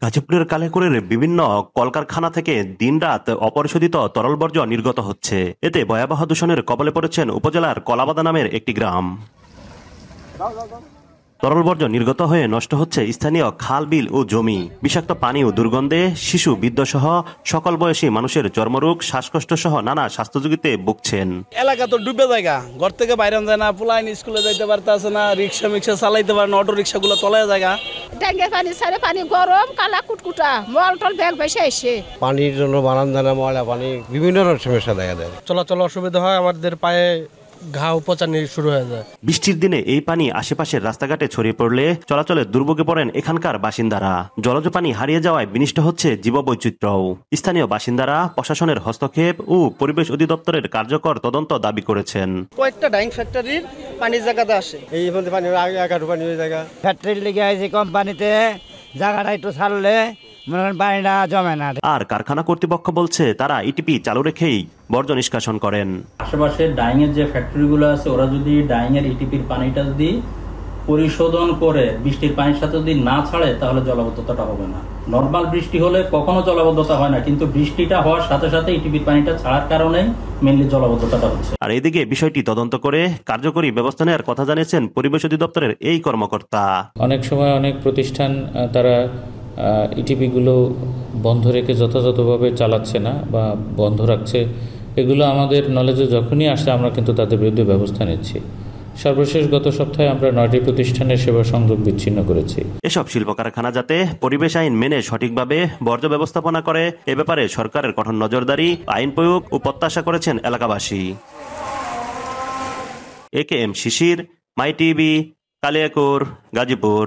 গাজীপুরের কালিয়াকৈরের বিভিন্ন কলকারখানা থেকে দিনরাত অপরিশোধিত তরল বর্জ্য নির্গত হচ্ছে। এতে ভয়াবহ দূষণের কবলে পড়েছেন উপজেলার কলাবাদা নামের একটি গ্রাম। তরল বর্জ্য নির্গত হয়ে নষ্ট হচ্ছে স্থানীয় খাল, বিল ও জমি। বিষাক্ত পানি ও দুর্গন্ধে শিশু, বৃদ্ধ সহ সকল বয়সী মানুষের চর্মরোগ, শ্বাসকষ্ট সহ নানা স্বাস্থ্যঝুঁকিতে ভুগছেন। এলাকা তো ডুবে জায়গা, ঘর থেকে বাইরে যায় না, পোলাইন স্কুলে যাইতে পারতেছে না, রিক্সা চালাইতে পারে না, অটো রিক্সাগুলো তলায় জায়গা। ট্যাঙ্কের পানি ছাড়ে পানি গরম, কালা কুটকুটা, মল টল ব্যাগ বেসে এসে পানির জন্য বানান জানা ময়লা পানি বিভিন্ন রকম সমস্যা দেখা দেয়। চলাচল অসুবিধা হয়, আমাদের পায়ে ঘা উপচানি শুরু হয়ে যায়। বৃষ্টির দিনে এই পানি আশেপাশের রাস্তাঘাটে ছড়িয়ে পড়লে চলাচলে দুর্ভোগে পড়েন এখানকার বাসিন্দারা। জলজ পানি হারিয়ে যাওয়ায় বিনষ্ট হচ্ছে জীববৈচিত্র্যও। স্থানীয় বাসিন্দারা প্রশাসনের হস্তক্ষেপ ও পরিবেশ অধিদপ্তরের কার্যকর তদন্ত দাবি করেছেন। কয়েকটা ডাইং ফ্যাক্টরির পানির জায়গাতে আসে, এই পানি একাটু পানি ওই জায়গা ফ্যাক্টরি লেগে আছে কোম্পানিতে, জায়গাটা একটু ছাড়লে পানিটা জমে না। আর কারখানা কর্তৃপক্ষ বলছে তারা ইটিপি চালু রেখেই বর্জ্য নিষ্কাশন করেন। আশেপাশে ডাইং এর যে ফ্যাক্টরিগুলো আছে, ওরা যদি ডাইং এর ইটিপির পানিটা যদি পরিশোধন করে বৃষ্টির পানির সাথে যদি না ছাড়ে, তাহলে জলাবদ্ধতাটা হবে না। নর্মাল বৃষ্টি হলে কখনো জলাবদ্ধতা হয় না, কিন্তু বৃষ্টিটা হওয়ার সাথে সাথে ইটিপির পানিটা ছাড়ার কারণে মেইনলি জলাবদ্ধতাটা হচ্ছে। আর এদিকে বিষয়টি তদন্ত করে কার্যকরী ব্যবস্থা নেওয়ার কথা জানিয়েছেন পরিবেশ অধিদপ্তরের এই কর্মকর্তা। অনেক সময় অনেক প্রতিষ্ঠান তারা ইটিপিগুলো বন্ধ রেখে যথাযথভাবে চালাচ্ছে না বা বন্ধ রাখছে। এগুলো আমাদের নলেজে যখনই আসে আমরা কিন্তু তাদের বিরুদ্ধে ব্যবস্থা নিচ্ছি। সর্বশেষ গত সপ্তাহে আমরা 9টি প্রতিষ্ঠানের সেবা সংযোগ বিচ্ছিন্ন করেছি। এসব শিল্প কারখানা যাতে পরিবেশ আইন মেনে সঠিকভাবে বর্জ্য ব্যবস্থাপনা করে, এ ব্যাপারে সরকারের কঠোর নজরদারি, আইন প্রয়োগ ও প্রত্যাশা করেছেন এলাকাবাসী। AKM শিশির, মাই টিভি, কালিয়াকৈর, গাজীপুর।